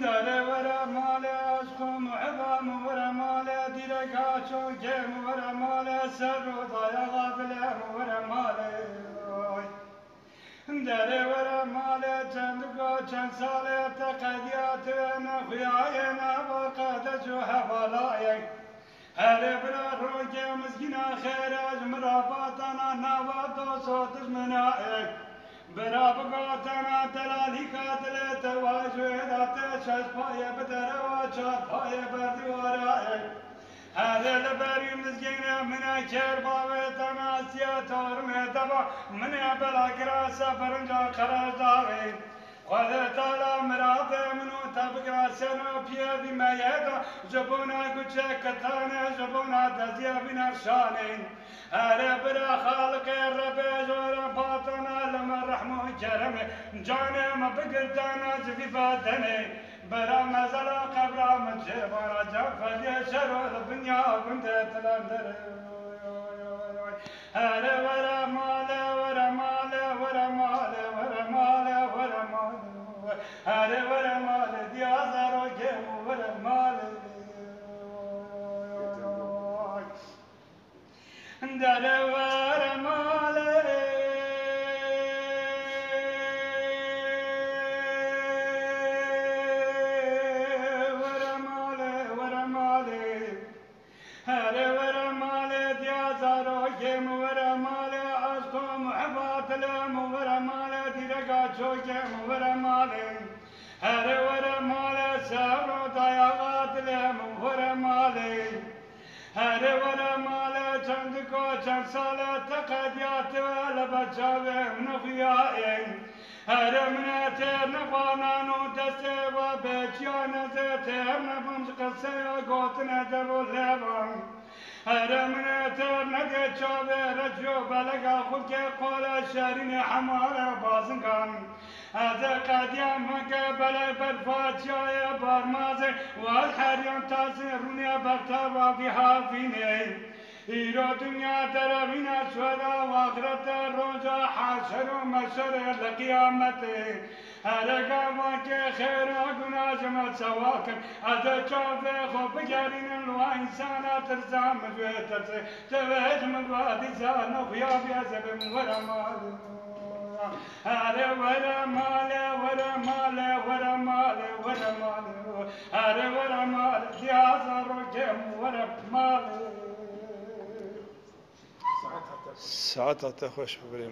داره ورا مال عشقم عظام ورا مال دیرگاه چوکم ورا مال سر و ضایع غافلم ورا مال داره ورا مال چند سال تقدیات نخویای نباقت جو حوالای هر برا روی مسکینا خیر از مرافاتنا نوات صوتش منائک برا بقاتنا تلالی قاتل تواجهات شش پای بدر و چار پای بردوارائک هذا لبري مسكين من كرباوتنا سياتور متبع من بلا كراسة فرنجا خراج دارين خذ تعالى مراد منو تبقى سنو بيا بما يدا جبونا قجا كتانا جبونا دزيا بنفشانين هذا برا خالق الرب جورا باطنا لما رحمه كرم جانا ما بقدانا زفي بادني برا مزلا قبرا من جبارا جفل شرور الدنيا كنت تلندر هلا ورا مال ورا مال ورا مال ورا مال ورا مال هلا ورا مال ديازر وجم ورا مال هلا ورا مال شوكم ورا مالي هر ورا مالي سابرو ضياغات لهم ورا مالي هر ورا مالي چندكو چند سالة تقديات لبجاوه منخيائي هر من تر نفانانو دسته و بچيان زتر نفمش قصه قوتنا دبو لبان هر من تر نده چاوه رجو بلغا خود که قول شرین حمال بازنگان از قدیم قبل برفاجای برمازه و از حریان تازه رونی برتا و بیها فینه ایرو دنیا دروین شودا و آخرت روزا حشر و مشر لقیامته هرگاه که خیر و گناه جمع سواکن از چاوه خوب بگرین لو انسانات ترزام جوه ترسه توهج مبادی زانو خیابی ازب ورا مال هره ورا مال ورا مال ورا مال ورا مال هره ورا مال دیازا رو جم ورا مال ساعتها خوش ببریم